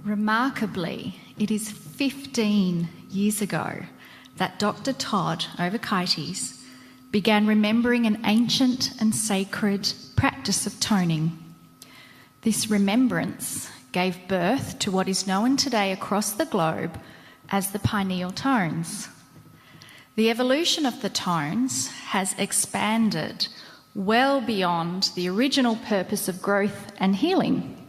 Remarkably, it is 15 years ago that Dr. Todd Overkites began remembering an ancient and sacred practice of toning. This remembrance gave birth to what is known today across the globe as the pineal tones. The evolution of the tones has expanded well beyond the original purpose of growth and healing.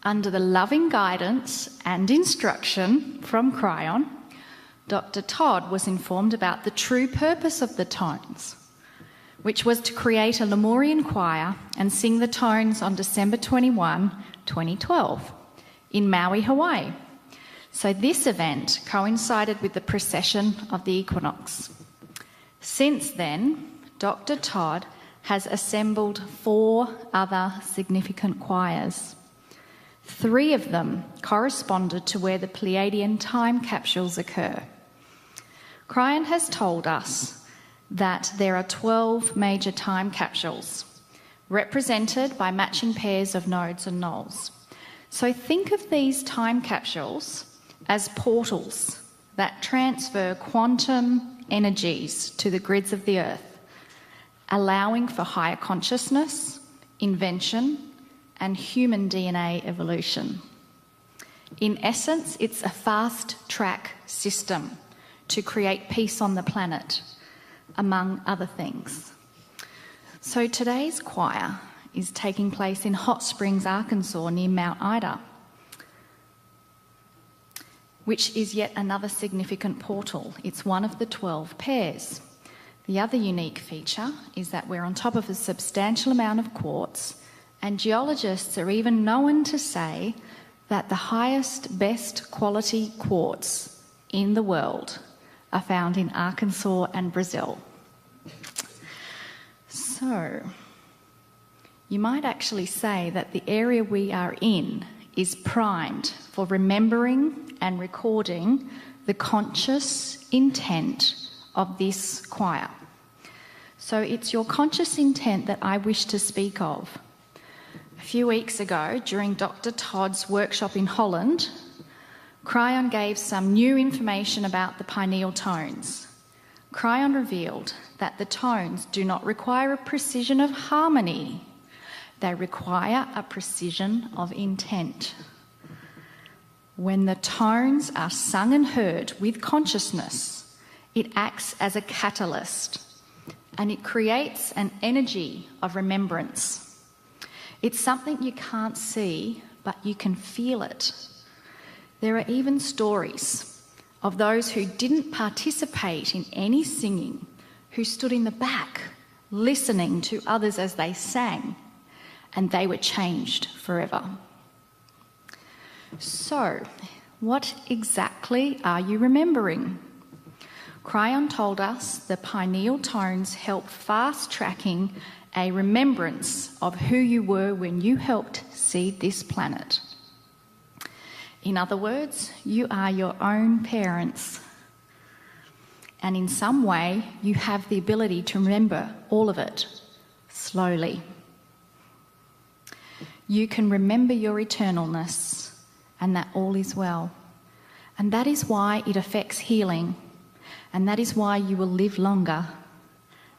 Under the loving guidance and instruction from KRYON, Dr. Todd was informed about the true purpose of the tones, which was to create a Lemurian choir and sing the tones on December 21, 2012, in Maui, Hawaii. So this event coincided with the precession of the equinox. Since then, Dr. Todd has assembled 4 other significant choirs. 3 of them corresponded to where the Pleiadian time capsules occur. KRYON has told us that there are 12 major time capsules, represented by matching pairs of nodes and nulls. So think of these time capsules as portals that transfer quantum energies to the grids of the earth, allowing for higher consciousness, invention, and human DNA evolution. In essence, it's a fast-track system to create peace on the planet, among other things. So today's choir is taking place in Hot Springs, Arkansas, near Mount Ida, which is yet another significant portal. It's one of the 12 pairs. The other unique feature is that we're on top of a substantial amount of quartz, and geologists are even known to say that the highest, best quality quartz in the world are found in Arkansas and Brazil. So, you might actually say that the area we are in is primed for remembering and recording the conscious intent of this choir. So it's your conscious intent that I wish to speak of. A few weeks ago, during Dr. Todd's workshop in Holland, KRYON gave some new information about the pineal tones. KRYON revealed that the tones do not require a precision of harmony. They require a precision of intent. When the tones are sung and heard with consciousness, it acts as a catalyst, and it creates an energy of remembrance. It's something you can't see, but you can feel it. There are even stories of those who didn't participate in any singing, who stood in the back listening to others as they sang, and they were changed forever. So, what exactly are you remembering? KRYON told us the pineal tones help fast-tracking a remembrance of who you were when you helped seed this planet. In other words, you are your own parents. And in some way, you have the ability to remember all of it, slowly. You can remember your eternalness and that all is well. And that is why it affects healing. And that is why you will live longer.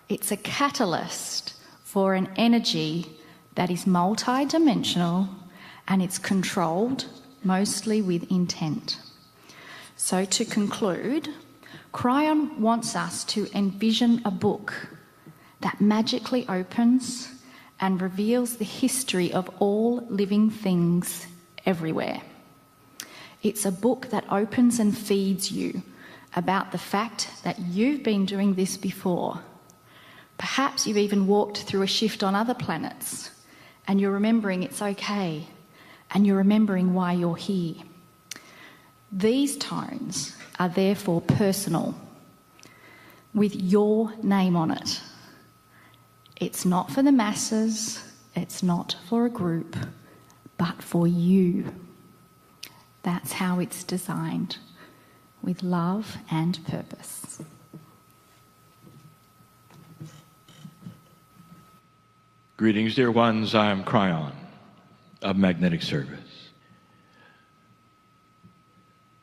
It's a catalyst for an energy that is multi-dimensional, and it's controlled mostly with intent. So to conclude, KRYON wants us to envision a book that magically opens and reveals the history of all living things everywhere. It's a book that opens and feeds you about the fact that you've been doing this before. Perhaps you've even walked through a shift on other planets, and you're remembering it's okay, and you're remembering why you're here. These tones are therefore personal, with your name on it. It's not for the masses, it's not for a group, but for you. That's how it's designed, with love and purpose. Greetings, dear ones. I am KRYON of Magnetic Service.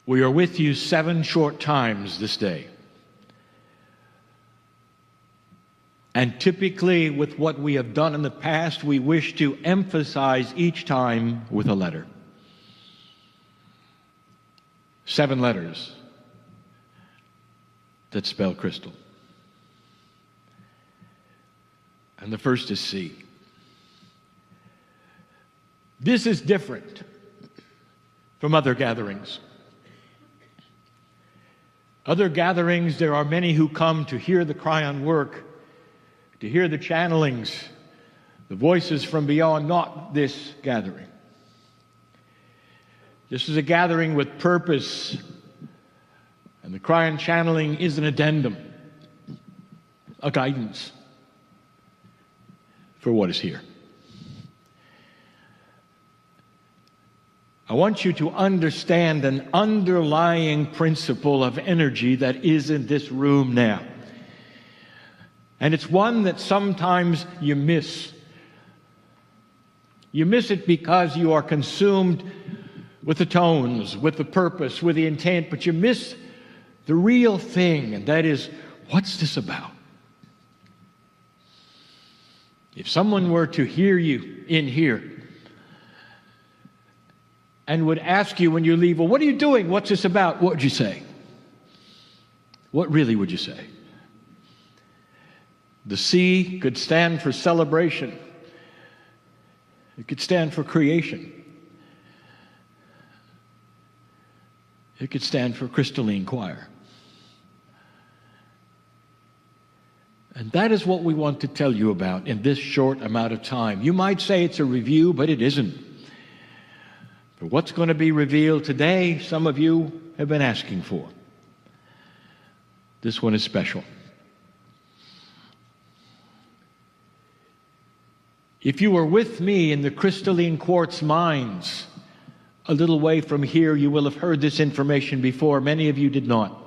We are with you 7 short times this day. And typically, with what we have done in the past, we wish to emphasize each time with a letter. 7 letters that spell crystal. And the first is C. This is different from other gatherings. Other gatherings, there are many who come to hear the KRYON work, to hear the channelings, the voices from beyond. Not this gathering. This is a gathering with purpose, and the KRYON channeling is an addendum, a guidance for what is here. I want you to understand an underlying principle of energy that is in this room now. And it's one that sometimes you miss. You miss it because you are consumed with the tones, with the purpose, with the intent, but you miss the real thing, and that is, what's this about? If someone were to hear you in here and would ask you when you leave, well, what are you doing? What's this about? What would you say? What really would you say? The C could stand for celebration. It could stand for creation. It could stand for crystalline choir. And that is what we want to tell you about in this short amount of time. You might say it's a review, but it isn't. For what's going to be revealed today, some of you have been asking for. This one is special. If you were with me in the crystalline quartz mines, a little way from here, you will have heard this information before. Many of you did not.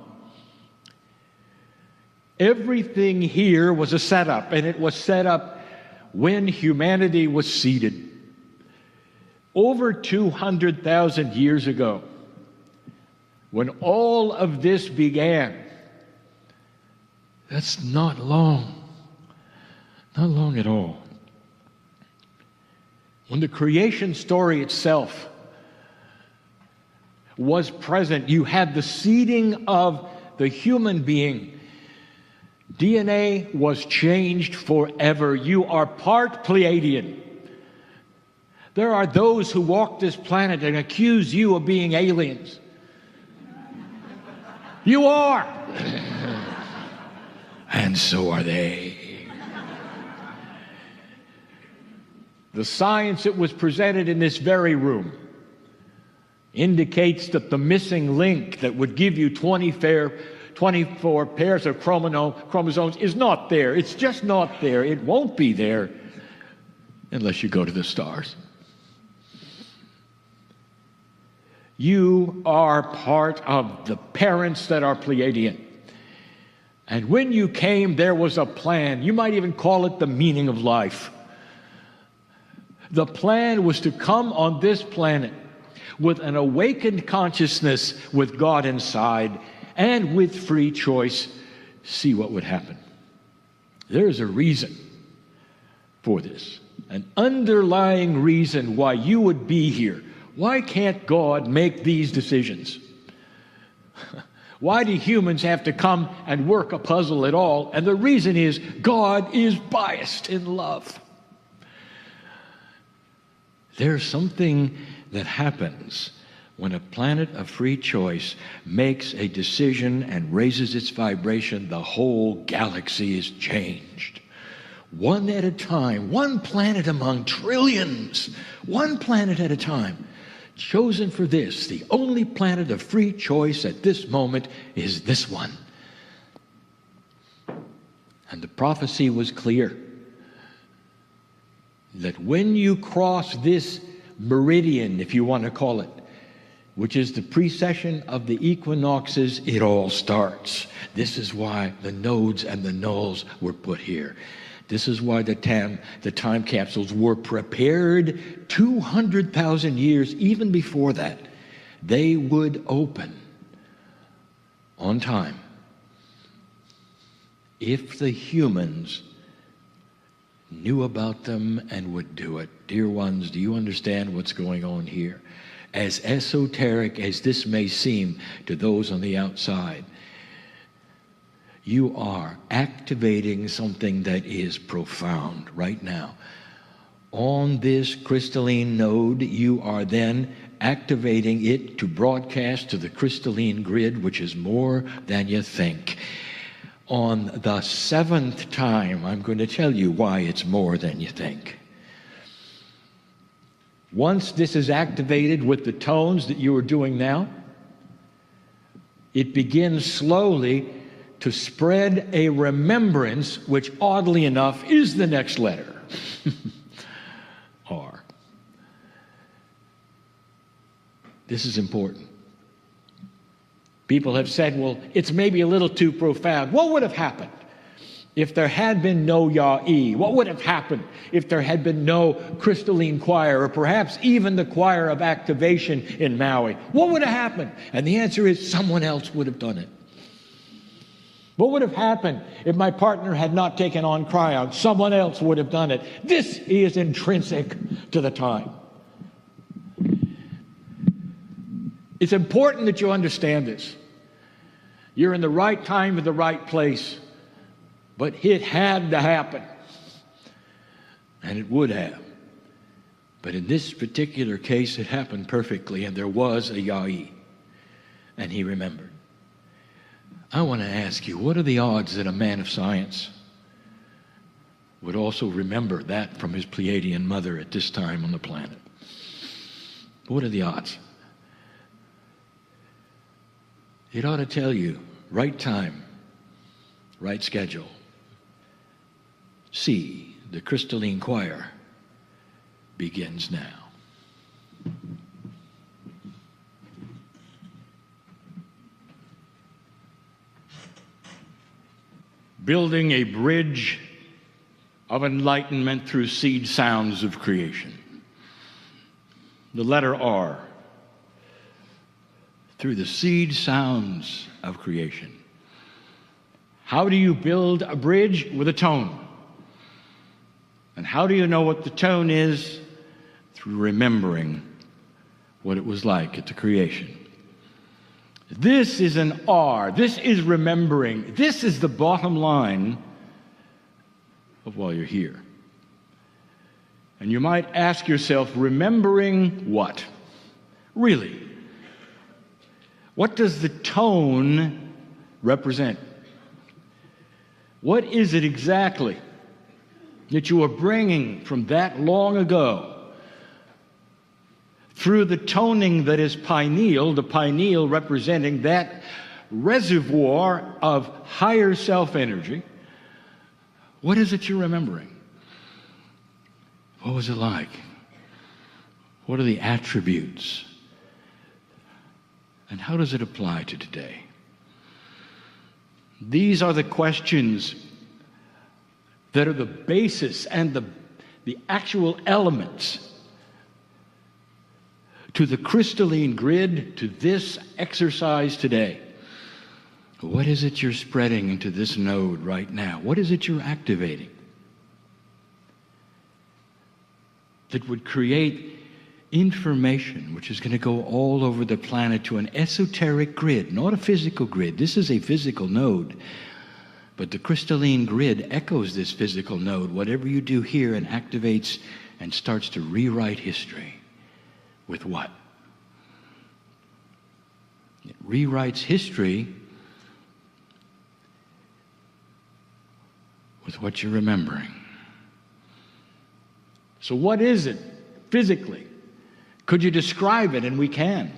Everything here was a setup, and it was set up when humanity was seeded. Over 200,000 years ago, when all of this began. That's not long. Not long at all. When the creation story itself was present, you had the seeding of the human being. DNA was changed forever. You are part Pleiadian. There are those who walk this planet and accuse you of being aliens. You are. And so are they. The science that was presented in this very room indicates that the missing link that would give you 24 pairs of chromosomes is not there. It's just not there. It won't be there unless you go to the stars. You are part of the parents that are Pleiadian. And when you came, there was a plan. You might even call it the meaning of life. The plan was to come on this planet with an awakened consciousness with God inside and with free choice, see what would happen. There is a reason for this, an underlying reason why you would be here. Why can't God make these decisions? Why do humans have to come and work a puzzle at all? And the reason is God is biased in love. There's something that happens when a planet of free choice makes a decision and raises its vibration. The whole galaxy is changed. One at a time, one planet among trillions, one planet at a time. Chosen for this, the only planet of free choice at this moment is this one. And the prophecy was clear that when you cross this meridian, if you want to call it, which is the precession of the equinoxes, it all starts. This is why the nodes and the nulls were put here. This is why the time capsules were prepared 200,000 years, even before that. They would open. on time. If the humans knew about them and would do it. Dear ones, do you understand what's going on here? As esoteric as this may seem to those on the outside, you are activating something that is profound right now. On this crystalline node, you are then activating it to broadcast to the crystalline grid, which is more than you think. On the 7th time, I'm going to tell you why it's more than you think. Once this is activated with the tones that you are doing now, it begins slowly to spread a remembrance, which oddly enough is the next letter, R. This is important. People have said, well, it's maybe a little too profound. What would have happened if there had been no Yah-E? What would have happened if there had been no crystalline choir, or perhaps even the choir of activation in Maui? What would have happened? And the answer is someone else would have done it. What would have happened if my partner had not taken on KRYON? Someone else would have done it. This is intrinsic to the time. It's important that you understand this. You're in the right time at the right place, but it had to happen. And it would have. But in this particular case, it happened perfectly, and there was a Yah-E, and he remembered. I want to ask you, what are the odds that a man of science would also remember that from his Pleiadian mother at this time on the planet? What are the odds? It ought to tell you, right time, right schedule. C, the crystalline choir, begins now. Building a bridge of enlightenment through seed sounds of creation. The letter R. Through the seed sounds of creation. How do you build a bridge? With a tone. And how do you know what the tone is? Through remembering what it was like at the creation. This is an R. This is remembering. This is the bottom line of why you're here. And you might ask yourself, remembering what? Really? What does the tone represent? What is it exactly that you are bringing from that long ago through the toning that is pineal, the pineal representing that reservoir of higher self-energy? What is it you're remembering? What was it like? What are the attributes? And how does it apply to today? These are the questions that are the basis and the actual elements to the crystalline grid, to this exercise today. What is it you're spreading into this node right now? What is it you're activating that would create information which is going to go all over the planet to an esoteric grid, not a physical grid? This is a physical node, but the crystalline grid echoes this physical node. Whatever you do here, and activates and starts to rewrite history. With what? It rewrites history with what you're remembering. So what is it physically? Could you describe it? And we can.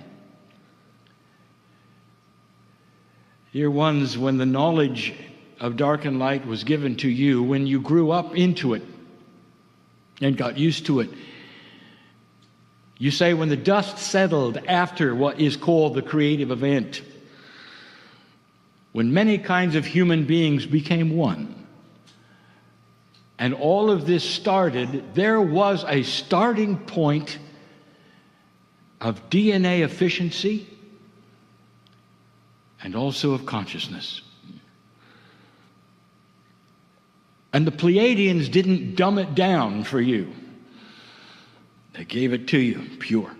Dear ones, when the knowledge of dark and light was given to you, when you grew up into it and got used to it, you say when the dust settled after what is called the creative event, when many kinds of human beings became one, and all of this started, there was a starting point of DNA efficiency and also of consciousness. And the Pleiadians didn't dumb it down for you. They gave it to you pure.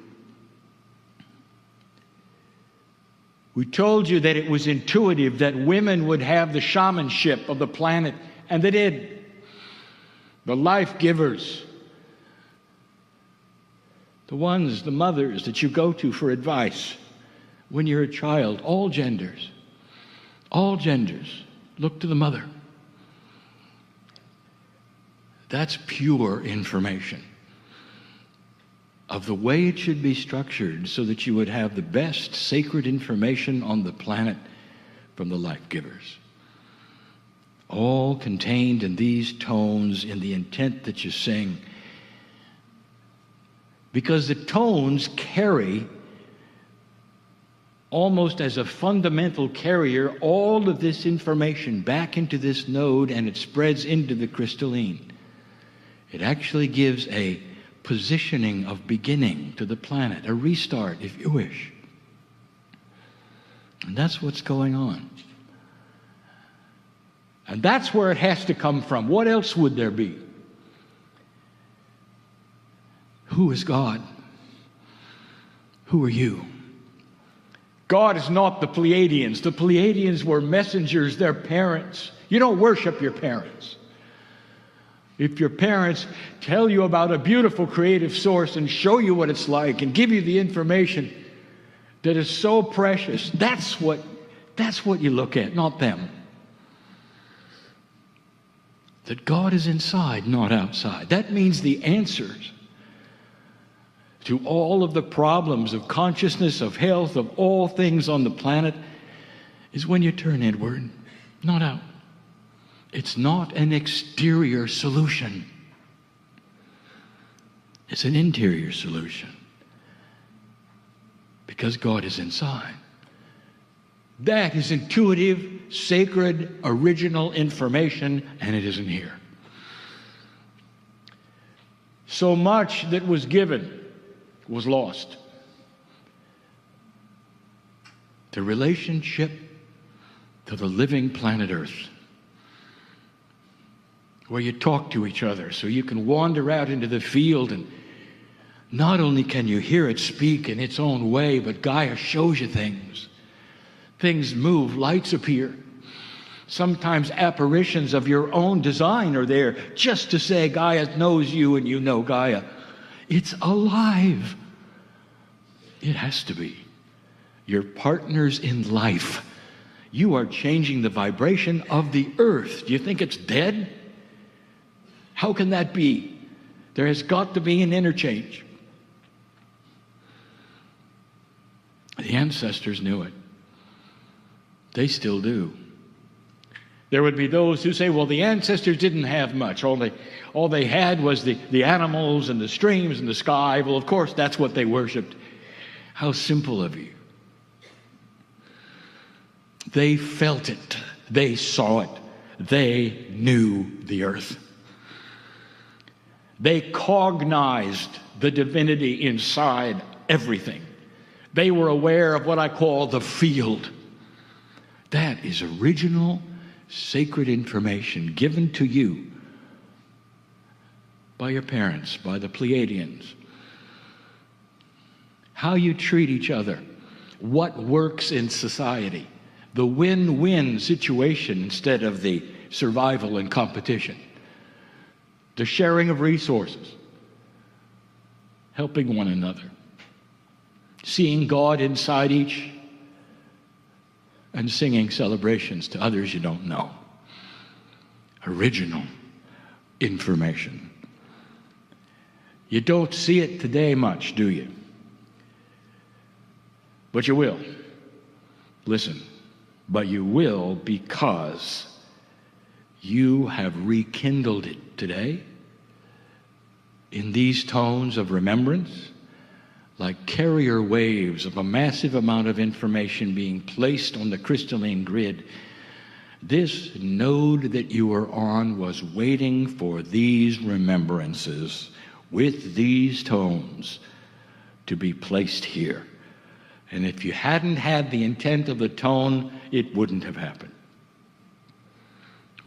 We told you that it was intuitive that women would have the shamanship of the planet, and they did. The life givers, the ones, the mothers that you go to for advice when you're a child, all genders, look to the mother. That's pure information of the way it should be structured so that you would have the best sacred information on the planet from the life givers. All contained in these tones in the intent that you sing. Because the tones carry, almost as a fundamental carrier, all of this information back into this node, and it spreads into the crystalline. It actually gives a positioning of beginning to the planet, a restart, if you wish. And that's what's going on. And that's where it has to come from. What else would there be? Who is God? Who are you? God is not the Pleiadians. The Pleiadians were messengers, they're parents. You don't worship your parents. If your parents tell you about a beautiful creative source and show you what it's like and give you the information that is so precious, that's what you look at, not them. That God is inside, not outside. That means the answers to all of the problems of consciousness, of health, of all things on the planet is when you turn inward, not out. It's not an exterior solution. It's an interior solution. Because God is inside. That is intuitive, sacred, original information, and it isn't here. So much that was given was lost. The relationship to the living planet Earth, where you talk to each other so you can wander out into the field, and not only can you hear it speak in its own way, but Gaia shows you things. Things move, lights appear. Sometimes apparitions of your own design are there just to say Gaia knows you and you know Gaia. It's alive. It has to be. Your partners in life. You are changing the vibration of the earth. Do you think it's dead? How can that be? There has got to be an interchange. The ancestors knew it. They still do. There would be those who say, well, the ancestors didn't have much. All they had was the animals and the streams and the sky. Well, of course, that's what they worshipped. How simple of you. They felt it. They saw it. They knew the earth. They cognized the divinity inside everything. They were aware of what I call the field. That is original, sacred information given to you by your parents, by the Pleiadians. How you treat each other, what works in society, the win-win situation instead of the survival and competition, the sharing of resources, helping one another, seeing God inside each, and singing celebrations to others you don't know. Original information. You don't see it today much, do you? But you will. Listen, but you will because you have rekindled it today in these tones of remembrance, like carrier waves of a massive amount of information being placed on the crystalline grid. This node that you are on was waiting for these remembrances with these tones to be placed here. And if you hadn't had the intent of the tone, it wouldn't have happened.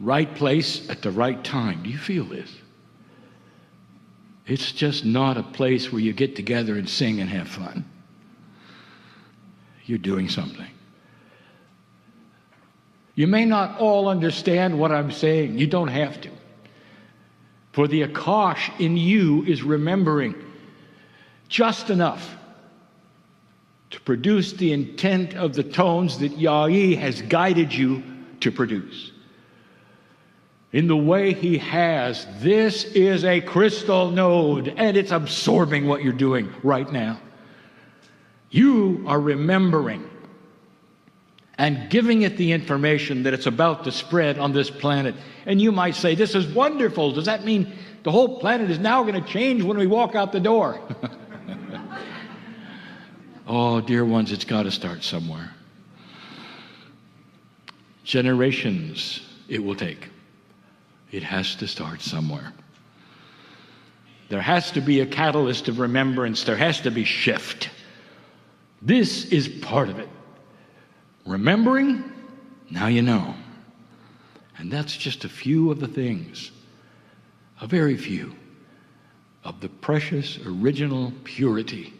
Right place at the right time. Do you feel this? It's just not a place where you get together and sing and have fun. You're doing something. You may not all understand what I'm saying. You don't have to. For the Akash in you is remembering just enough to produce the intent of the tones that Yahweh has guided you to produce. In the way He has, this is a crystal node, and it's absorbing what you're doing right now. You are remembering and giving it the information that it's about to spread on this planet. And you might say, this is wonderful. Does that mean the whole planet is now going to change when we walk out the door? Oh, dear ones, it's got to start somewhere. Generations it will take. It has to start somewhere. There has to be a catalyst of remembrance. There has to be shift. This is part of it. Remembering, now you know. And that's just a few of the things, a very few, of the precious original purity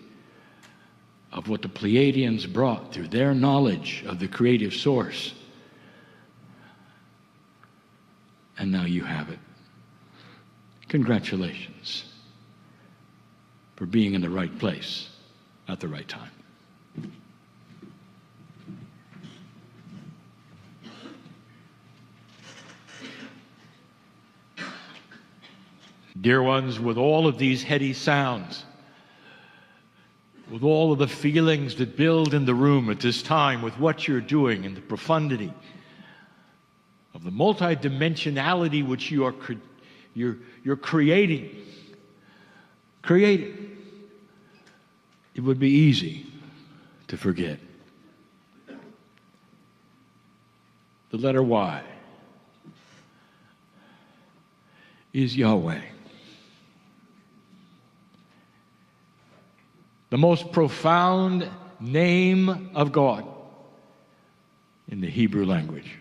of what the Pleiadians brought through their knowledge of the creative source. And now you have it. Congratulations for being in the right place at the right time. Dear ones, with all of these heady sounds, with all of the feelings that build in the room at this time, with what you're doing and the profundity of the multidimensionality which you're creating, it would be easy to forget. The letter Y is Yahweh. The most profound name of God in the Hebrew language.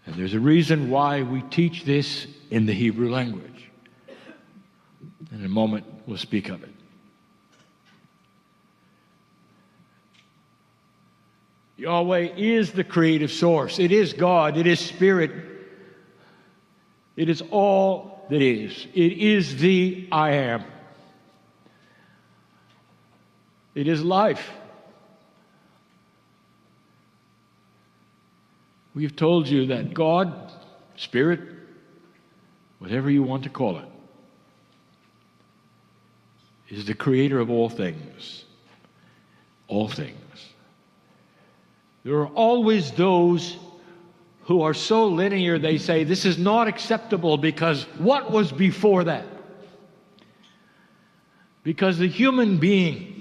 And there's a reason why we teach this in the Hebrew language. In a moment, we'll speak of it. Yahweh is the creative source. It is God. It is Spirit. It is all that is. It is the I am. It is life. We've told you that God, Spirit, whatever you want to call it, is the creator of all things. All things. There are always those who are so linear, they say, this is not acceptable because what was before that? Because the human being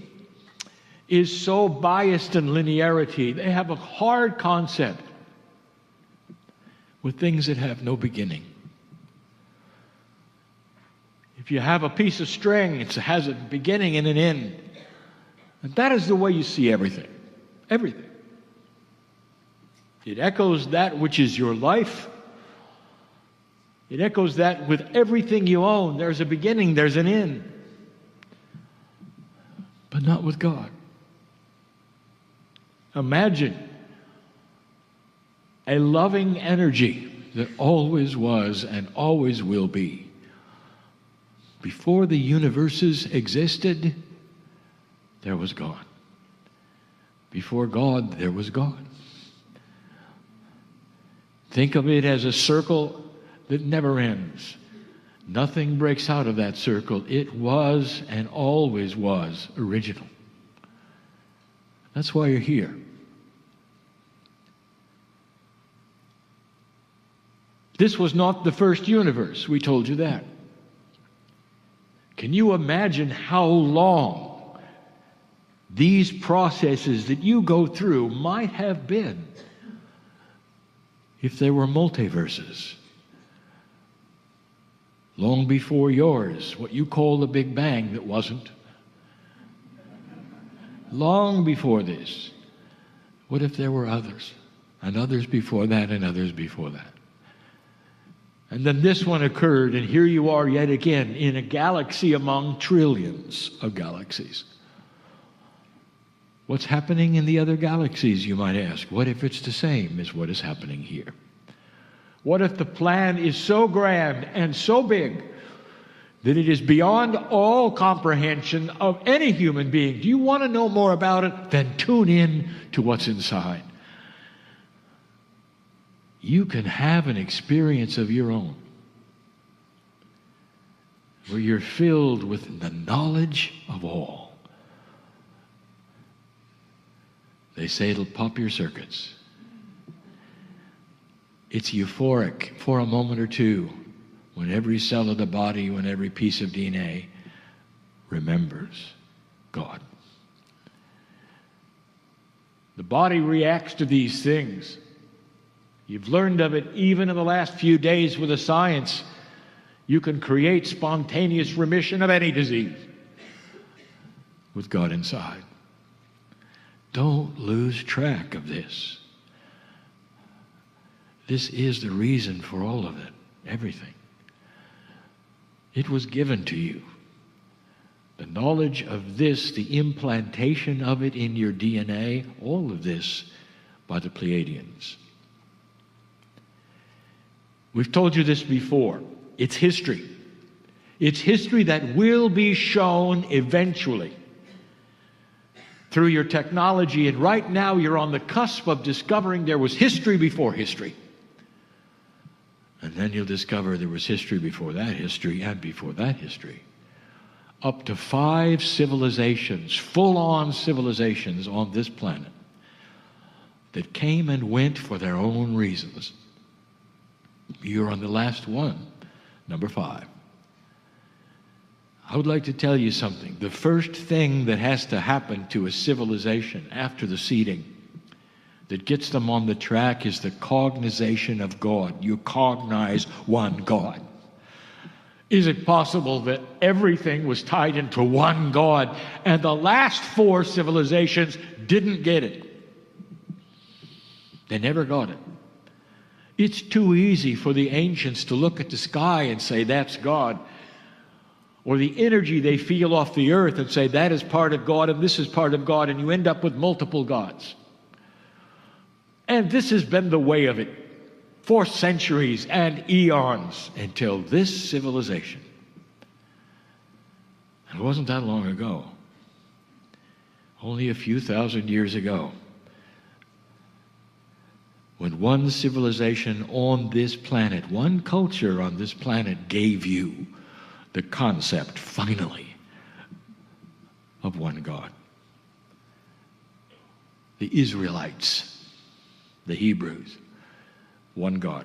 is so biased in linearity. They have a hard concept with things that have no beginning. If you have a piece of string, it has a beginning and an end. And that is the way you see everything. Everything. It echoes that which is your life. It echoes that with everything you own. There's a beginning, there's an end. But not with God. Imagine a loving energy that always was and always will be. Before the universes existed, there was God. Before God, there was God. Think of it as a circle that never ends. Nothing breaks out of that circle. It was and always was original. That's why you're here. This was not the first universe. We told you that. Can you imagine how long these processes that you go through might have been if they were multiverses? Long before yours, what you call the Big Bang that wasn't. long before this, what if there were others, and others before that, and others before that? And then this one occurred, and here you are yet again in a galaxy among trillions of galaxies. What's happening in the other galaxies, you might ask? What if it's the same as what is happening here? What if the plan is so grand and so big that it is beyond all comprehension of any human being? Do you want to know more about it? Then tune in to what's inside. You can have an experience of your own where you're filled with the knowledge of all. They say it'll pop your circuits. It's euphoric for a moment or two when every cell of the body, when every piece of DNA remembers God. The body reacts to these things. You've learned of it even in the last few days with the science. You can create spontaneous remission of any disease with God inside. Don't lose track of this. This is the reason for all of it, everything. It was given to you. The knowledge of this, the implantation of it in your DNA, all of this by the Pleiadians. We've told you this before. It's history. It's history that will be shown eventually through your technology. And right now you're on the cusp of discovering there was history before history. And then you'll discover there was history before that history and before that history. Up to 5 civilizations, full-on civilizations on this planet that came and went for their own reasons. You're on the last one, number 5. I would like to tell you something. The first thing that has to happen to a civilization after the seeding that gets them on the track is the cognization of God. You cognize one God. Is it possible that everything was tied into one God and the last 4 civilizations didn't get it? They never got it. It's too easy for the ancients to look at the sky and say, that's God. Or the energy they feel off the earth and say, that is part of God and this is part of God, and you end up with multiple gods. And this has been the way of it for centuries and eons until this civilization. And it wasn't that long ago. Only a few thousand years ago. When one civilization on this planet, one culture on this planet gave you the concept, finally, of one God. The Israelites, the Hebrews, one God.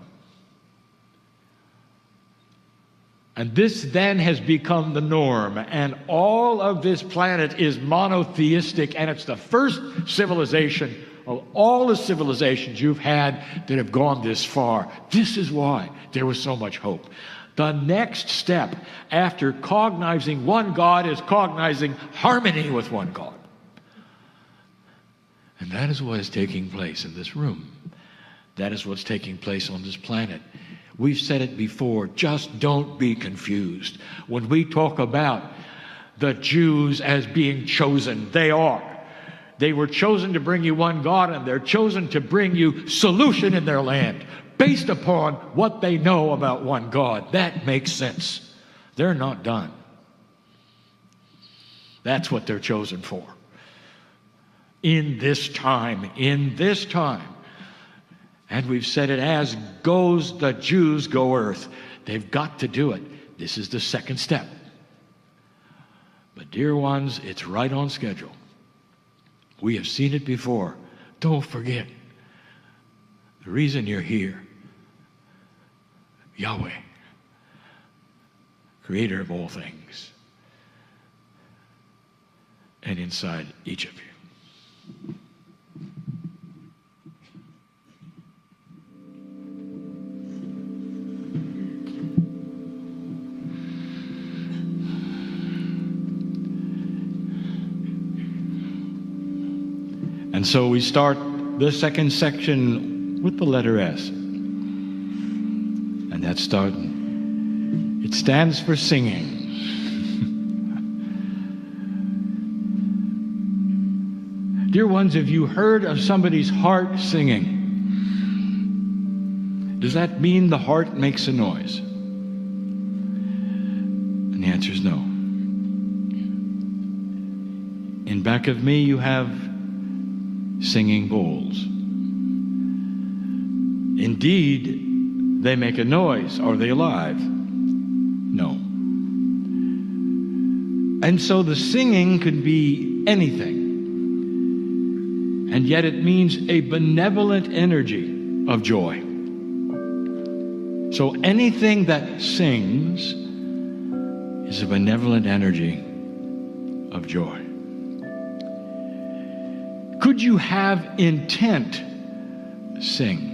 And this then has become the norm, and all of this planet is monotheistic, and it's the first civilization of all the civilizations you've had that have gone this far. This is why there was so much hope. The next step after cognizing one God is cognizing harmony with one God. And that is what is taking place in this room. That is what's taking place on this planet. We've said it before, just don't be confused. When we talk about the Jews as being chosen, they are. They were chosen to bring you one God, and they're chosen to bring you solution in their land based upon what they know about one God. That makes sense. They're not done. That's what they're chosen for. In this time. And we've said it, as goes the Jews, go earth. They've got to do it. This is the second step. But dear ones, it's right on schedule. We have seen it before. Don't forget the reason you're here. Yahweh, creator of all things, and inside each of you. And so we start the second section with the letter S. And that's starting. It stands for singing. Dear ones, have you heard of somebody's heart singing? Does that mean the heart makes a noise? And the answer is no. In back of me you have singing bowls. Indeed, they make a noise. Are they alive? No. And so the singing could be anything. And yet it means a benevolent energy of joy. So anything that sings is a benevolent energy of joy. Could you have intent sing?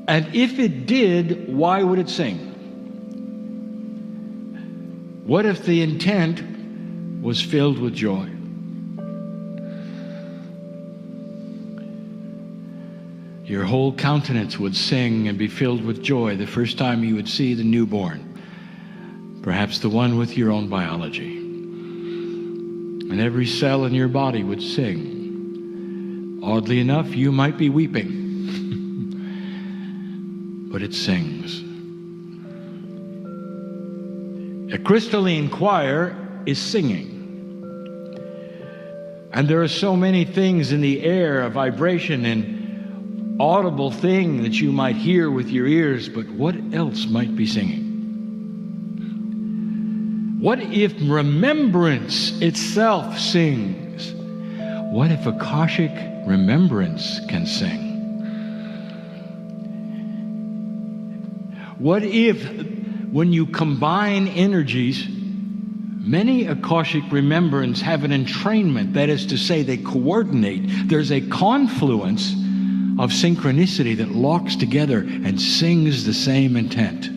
And if it did, why would it sing? What if the intent was filled with joy? Your whole countenance would sing and be filled with joy the first time you would see the newborn, perhaps the one with your own biology. And every cell in your body would sing. Oddly enough, you might be weeping, but it sings. A crystalline choir is singing. And there are so many things in the air, a vibration and audible thing that you might hear with your ears, but what else might be singing? What if remembrance itself sings? What if Akashic remembrance can sing? What if, when you combine energies, many Akashic remembrance have an entrainment, that is to say, they coordinate. There's a confluence of synchronicity that locks together and sings the same intent.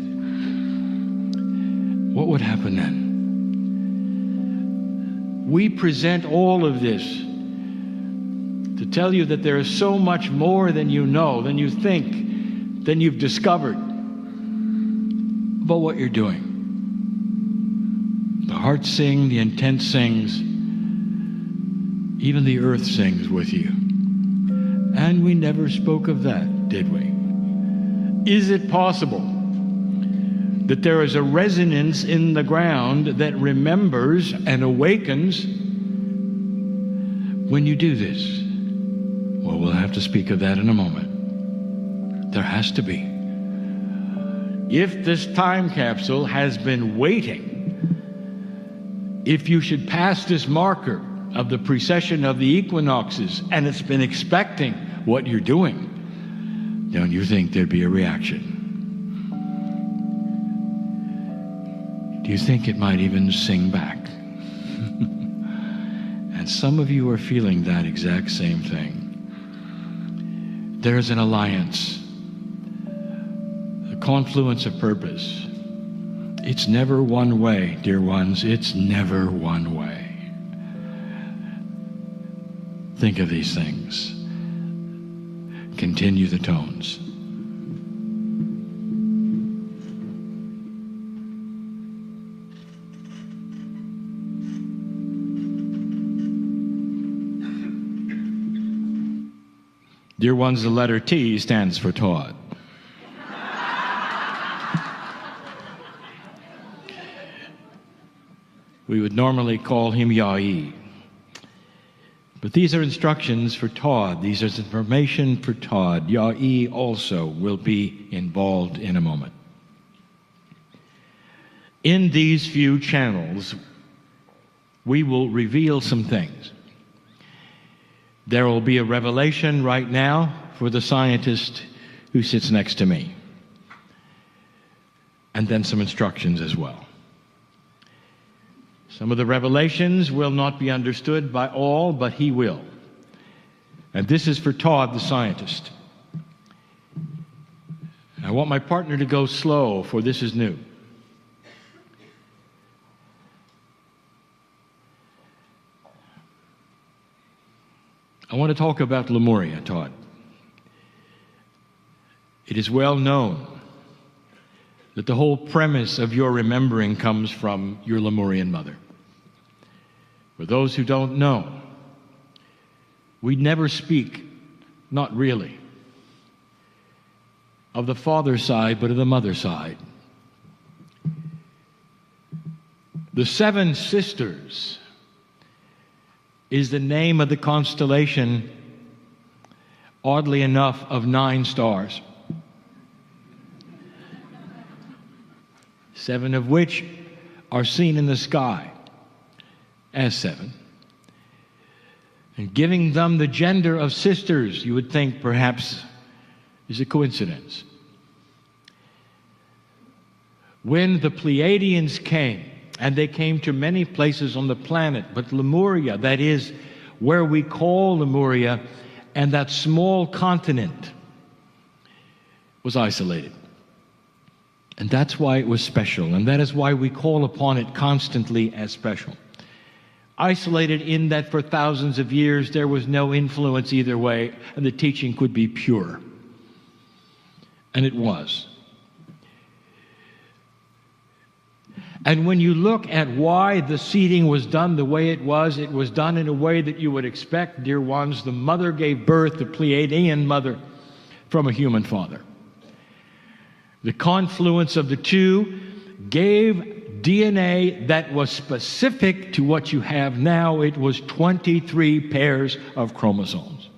What would happen then? We present all of this to tell you that there is so much more than you know, than you think, than you've discovered about what you're doing. The heart sings, the intent sings, even the earth sings with you. And we never spoke of that, did we? Is it possible that there is a resonance in the ground that remembers and awakens when you do this? Well, we'll have to speak of that in a moment. There has to be. If this time capsule has been waiting, if you should pass this marker of the precession of the equinoxes and it's been expecting what you're doing, don't you think there'd be a reaction? Do you think it might even sing back? And some of you are feeling that exact same thing. There's an alliance, a confluence of purpose. It's never one way, dear ones. It's never one way. Think of these things. Continue the tones. Dear ones, the letter T stands for Todd. We would normally call him Yai. But these are instructions for Todd. These are information for Todd. Yai also will be involved in a moment. In these few channels, we will reveal some things. There will be a revelation right now for the scientist who sits next to me. And then some instructions as well. Some of the revelations will not be understood by all, but he will. And this is for Todd, the scientist. I want my partner to go slow, for this is new. I want to talk about Lemuria, Todd. It is well known that the whole premise of your remembering comes from your Lemurian mother. For those who don't know, we never speak, not really, of the father's side, but of the mother's side. The Seven Sisters is the name of the constellation, oddly enough, of 9 stars. 7 of which are seen in the sky as 7. And giving them the gender of sisters, you would think perhaps is a coincidence. When the Pleiadians came, and they came to many places on the planet, but Lemuria, that is where we call Lemuria, and that small continent was isolated. And that's why it was special, and that is why we call upon it constantly as special. Isolated in that for thousands of years there was no influence either way, and the teaching could be pure. And it was. And when you look at why the seeding was done the way it was done in a way that you would expect, dear ones. The mother gave birth, the Pleiadian mother, from a human father. The confluence of the two gave DNA that was specific to what you have now. It was 23 pairs of chromosomes.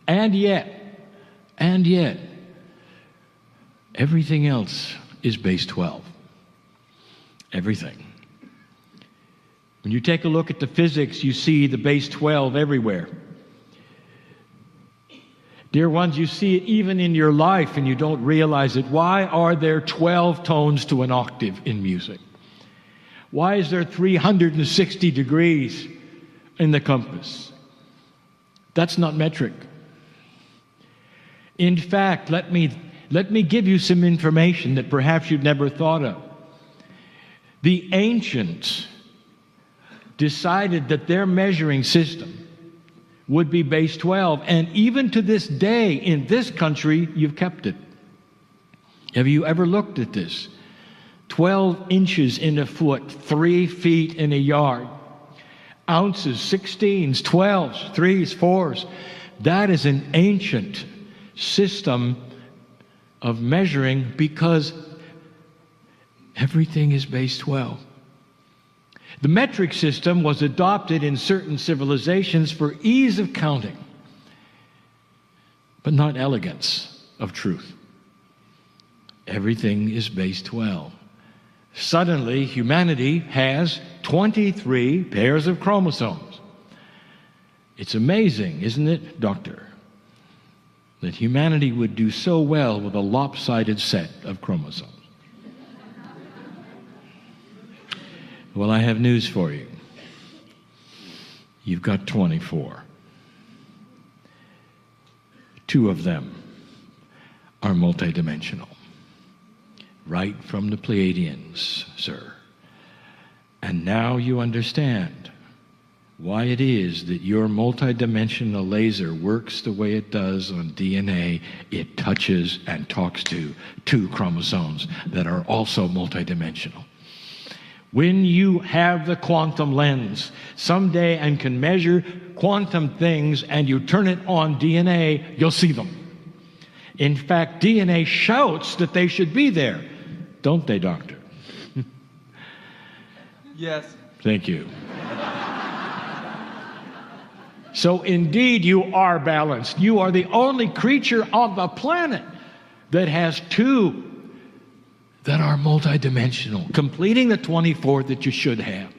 And yet, everything else is base 12. Everything. When you take a look at the physics, you see the base 12 everywhere. Dear ones, you see it even in your life and you don't realize it. Why are there 12 tones to an octave in music? Why is there 360 degrees in the compass? That's not metric. In fact, let me give you some information that perhaps you've never thought of. The ancients decided that their measuring system would be base 12, and even to this day in this country, you've kept it. Have you ever looked at this? 12 inches in a foot, 3 feet in a yard. Ounces, 16s, 12s, 3s, 4s. That is an ancient system of measuring because everything is base 12. The metric system was adopted in certain civilizations for ease of counting, but not elegance of truth. Everything is base 12. Suddenly, humanity has 23 pairs of chromosomes. It's amazing, isn't it, Doctor, that humanity would do so well with a lopsided set of chromosomes. Well, I have news for you. You've got 24. 2 of them are multidimensional. Right from the Pleiadians, sir. And now you understand why it is that your multidimensional laser works the way it does on DNA. It touches and talks to 2 chromosomes that are also multidimensional. When you have the quantum lens someday and can measure quantum things and you turn it on DNA, you'll see them. In fact, DNA shouts that they should be there. Don't they, Doctor? Yes. Thank you. So indeed, you are balanced. You are the only creature on the planet that has 2 that are multidimensional, completing the 24 that you should have.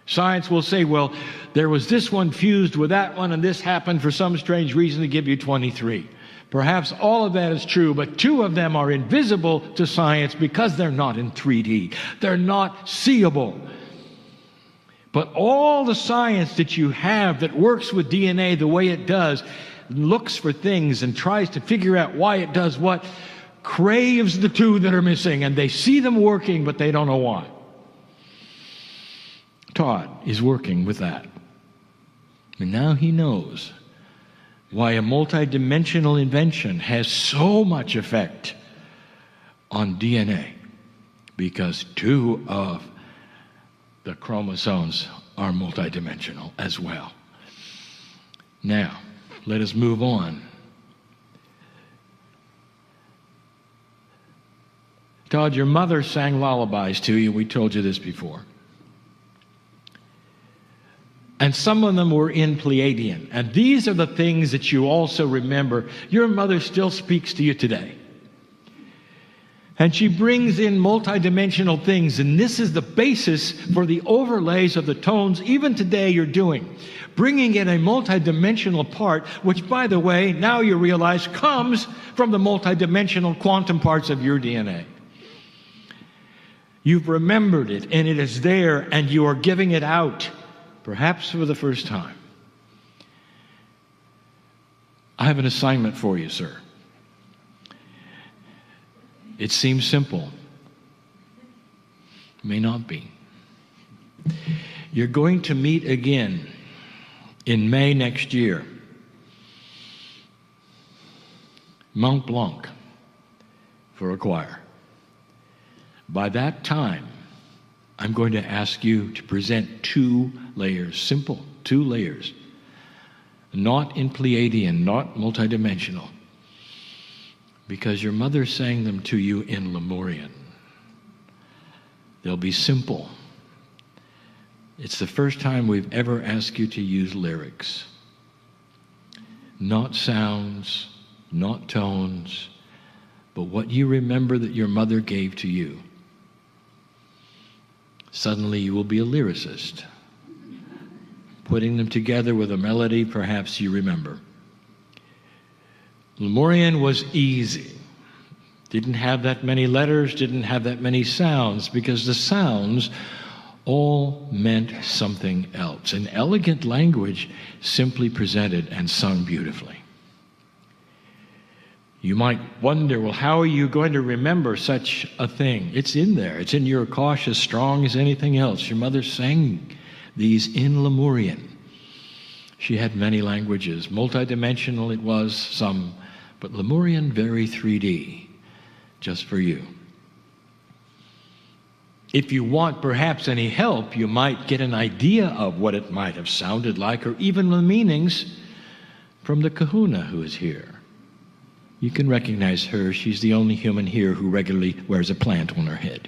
Science will say, well, there was this one fused with that one, and this happened for some strange reason to give you 23. Perhaps all of that is true, but 2 of them are invisible to science because they're not in 3D. They're not seeable. But all the science that you have that works with DNA the way it does, looks for things and tries to figure out why it does what, craves the 2 that are missing, and they see them working, but they don't know why. Todd is working with that. And now he knows why a multidimensional invention has so much effect on DNA, because 2 of the chromosomes are multidimensional as well. Now, let us move on. Todd, your mother sang lullabies to you. We told you this before. And some of them were in Pleiadian. And these are the things that you also remember. Your mother still speaks to you today. And she brings in multidimensional things. And this is the basis for the overlays of the tones even today you're doing. Bringing in a multidimensional part, which, by the way, now you realize comes from the multidimensional quantum parts of your DNA. You've remembered it, and it is there, and you are giving it out, perhaps for the first time. I have an assignment for you, sir. It seems simple. It may not be. You're going to meet again in May next year, Mont Blanc, for a choir. By that time, I'm going to ask you to present 2 layers, simple 2 layers, not in Pleiadian, not multidimensional, because your mother sang them to you in Lemurian. They'll be simple. It's the first time we've ever asked you to use lyrics, not sounds, not tones, but what you remember that your mother gave to you. Suddenly you will be a lyricist, putting them together with a melody perhaps you remember. Lemurian was easy. Didn't have that many letters, didn't have that many sounds, because the sounds all meant something else. An elegant language simply presented and sung beautifully. You might wonder, well, how are you going to remember such a thing? It's in there. It's in your Akash as strong as anything else. Your mother sang these in Lemurian. She had many languages. Multidimensional it was, some, but Lemurian very 3D, just for you. If you want perhaps any help, you might get an idea of what it might have sounded like, or even the meanings from the kahuna who is here. You can recognize her. She's the only human here who regularly wears a plant on her head.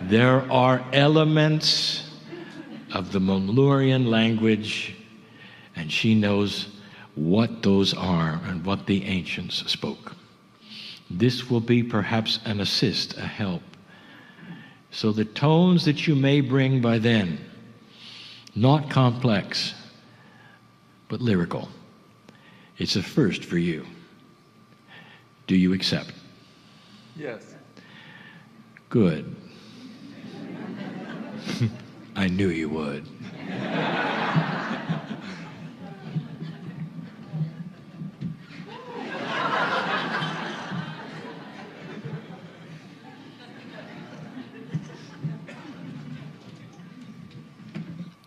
There are elements of the Lemurian language, and she knows what those are and what the ancients spoke. This will be perhaps an assist, a help. So the tones that you may bring by then, not complex, but lyrical. It's a first for you. Do you accept? Yes. Good. I knew you would.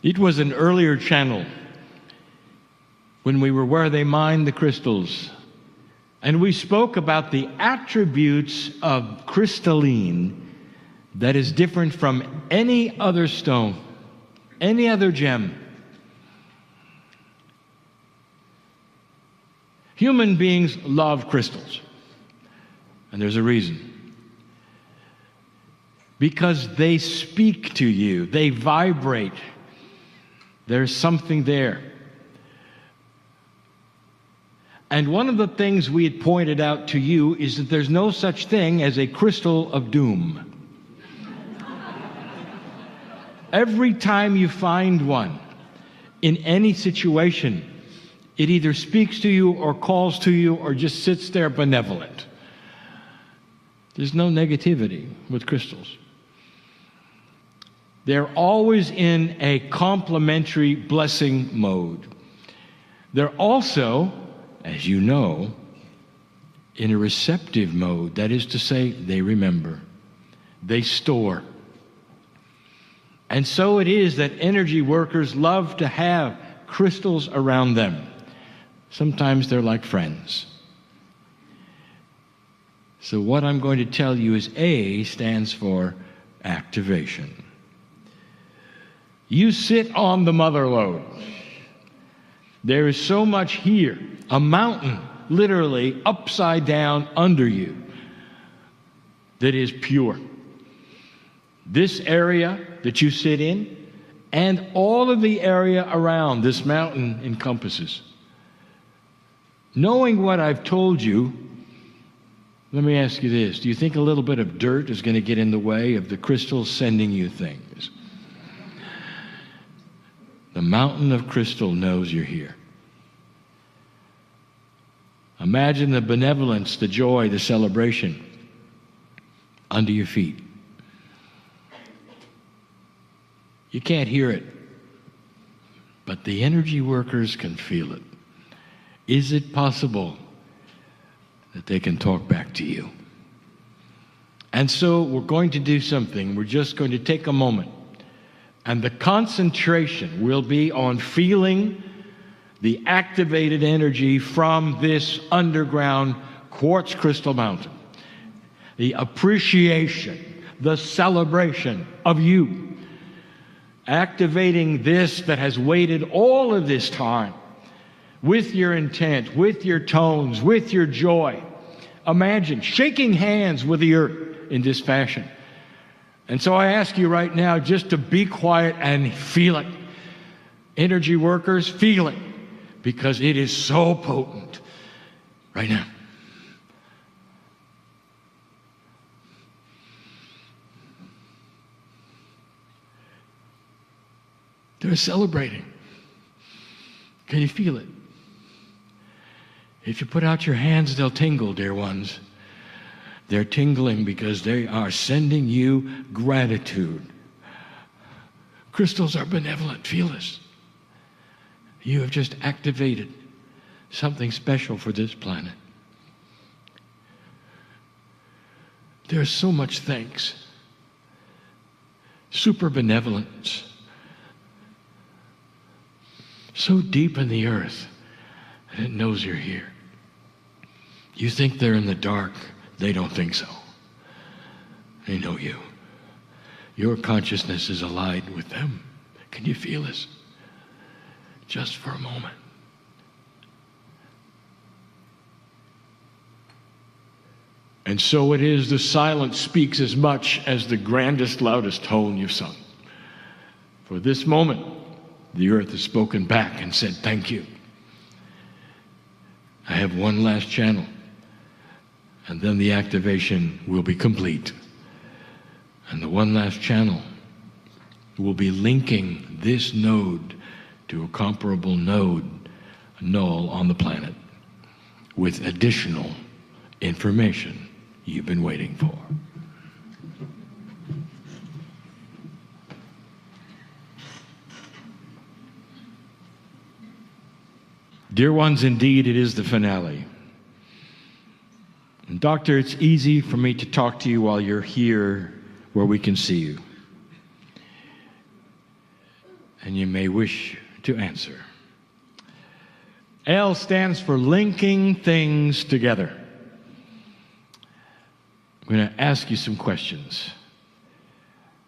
It was an earlier channel when we were where they mined the crystals, and we spoke about the attributes of crystalline that is different from any other stone, any other gem. Human beings love crystals, and there's a reason. Because they speak to you, they vibrate. There's something there. And one of the things we had pointed out to you is that there's no such thing as a crystal of doom. Every time you find one, in any situation, it either speaks to you or calls to you or just sits there benevolent. There's no negativity with crystals. They're always in a complementary blessing mode. They're also, as you know, in a receptive mode. That is to say, they remember. They store. And so it is that energy workers love to have crystals around them. Sometimes they're like friends. So what I'm going to tell you is A stands for activation. You sit on the mother lode. There is so much here, a mountain literally upside down under you that is pure. This area that you sit in and all of the area around this mountain encompasses. Knowing what I've told you, let me ask you this. Do you think a little bit of dirt is going to get in the way of the crystals sending you things? The mountain of crystal knows you're here. Imagine the benevolence, the joy, the celebration under your feet. You can't hear it, but the energy workers can feel it. Is it possible that they can talk back to you? And so we're going to do something. We're just going to take a moment, and the concentration will be on feeling the activated energy from this underground quartz crystal mountain. The appreciation, the celebration of you. Activating this that has waited all of this time with your intent, with your tones, with your joy. Imagine shaking hands with the earth in this fashion. And so I ask you right now just to be quiet and feel it. Energy workers, feel it, because it is so potent right now. They're celebrating. Can you feel it? If you put out your hands, they'll tingle, dear ones. They're tingling because they are sending you gratitude. Crystals are benevolent. Feel this. You have just activated something special for this planet. There's so much thanks. Super benevolence. So deep in the earth that it knows you're here. You think they're in the dark. They don't think so. They know you. Your consciousness is allied with them. Can you feel this? Just for a moment. And so it is, the silence speaks as much as the grandest, loudest tone you've sung. For this moment, the earth has spoken back and said, thank you. I have one last channel, and then the activation will be complete. And the one last channel will be linking this node to a comparable node, null on the planet, with additional information you've been waiting for. Dear ones, indeed, it is the finale. And Doctor, it's easy for me to talk to you while you're here where we can see you. And you may wish to answer. L stands for linking things together. I'm going to ask you some questions.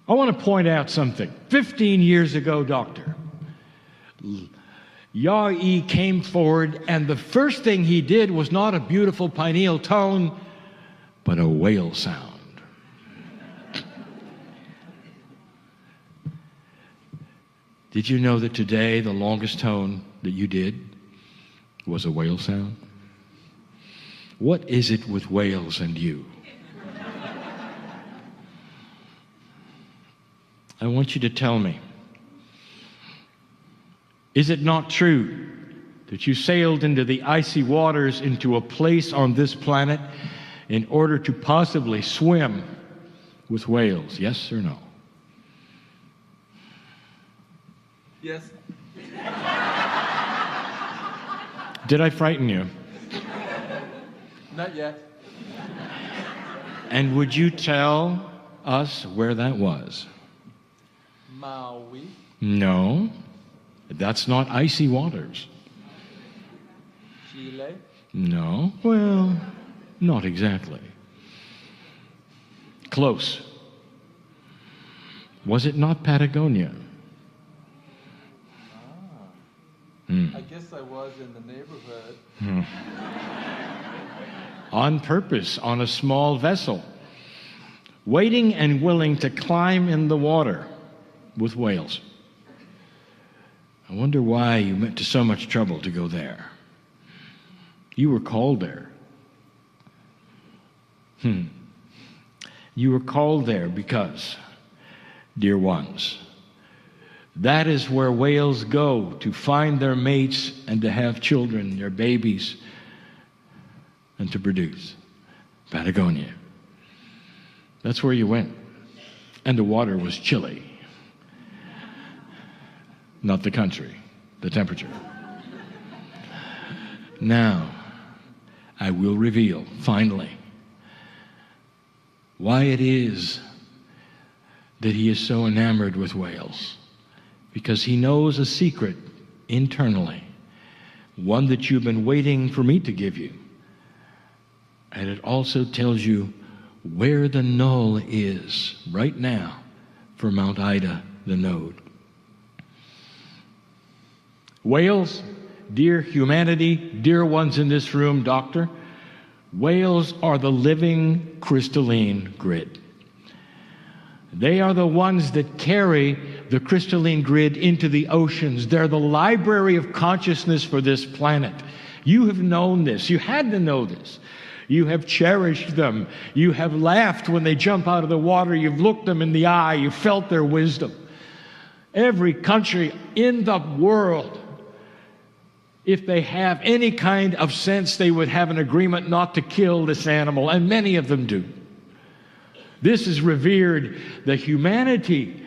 I want to point out something. 15 years ago, Doctor, Yah-E came forward, and the first thing he did was not a beautiful pineal tone, but a whale sound. Did you know that today the longest tone that you did was a whale sound? What is it with whales and you? I want you to tell me. Is it not true that you sailed into the icy waters, into a place on this planet, in order to possibly swim with whales? Yes or no? Yes. Did I frighten you? Not yet. And would you tell us where that was. Maui. No, that's not icy waters. Chile. No, well, not exactly. Close. Was it not Patagonia? I guess I was in the neighborhood. On purpose, on a small vessel, waiting and willing to climb in the water with whales. I wonder why you went to so much trouble to go there. You were called there. You were called there because, dear ones, that is where whales go to find their mates and to have children, their babies, and to produce. Patagonia. That's where you went. And the water was chilly. Not the country, the temperature. Now, I will reveal, finally, why it is that he is so enamored with whales. Because he knows a secret internally, one that you've been waiting for me to give you. And it also tells you where the null is right now for Mount Ida, the node. Whales, dear humanity, dear ones in this room, doctor, whales are the living crystalline grid. They are the ones that carry the crystalline grid into the oceans. They're the library of consciousness for this planet. You have known this. You had to know this. You have cherished them. You have laughed when they jump out of the water. You've looked them in the eye. You've felt their wisdom. Every country in the world, if they have any kind of sense, they would have an agreement not to kill this animal, and many of them do. This is revered. The humanity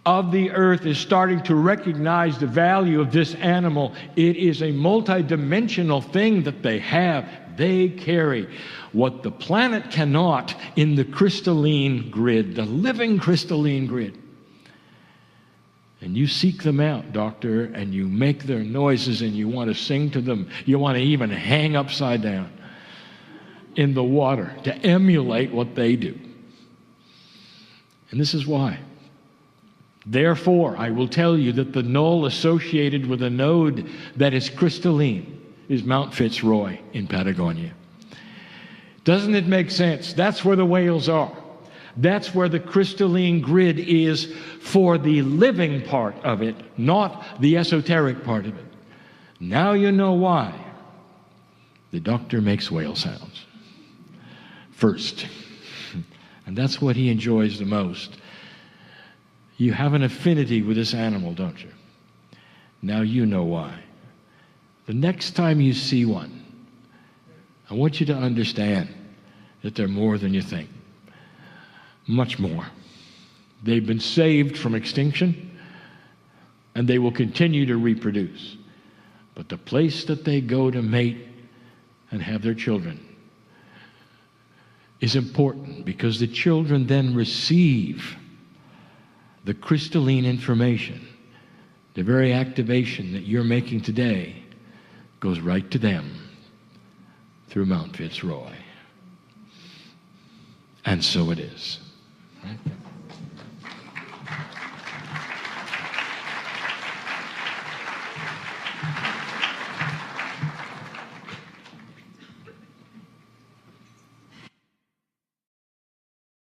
of the earth is starting to recognize the value of this animal. It is a multidimensional thing that they have. They carry what the planet cannot in the crystalline grid, the living crystalline grid. And you seek them out, doctor, and you make their noises and you want to sing to them. You want to even hang upside down in the water to emulate what they do. And this is why. Therefore, I will tell you that the null associated with a node that is crystalline is Mount Fitzroy in Patagonia. Doesn't it make sense? That's where the whales are. That's where the crystalline grid is for the living part of it, not the esoteric part of it. Now you know why the doctor makes whale sounds first. And that's what he enjoys the most. You have an affinity with this animal, don't you? Now you know why. The next time you see one, I want you to understand that they're more than you think. Much more. They've been saved from extinction, and they will continue to reproduce. But the place that they go to mate and have their children is important, because the children then receive the crystalline information. The very activation that you're making today goes right to them through Mount Fitzroy. And so it is. Right?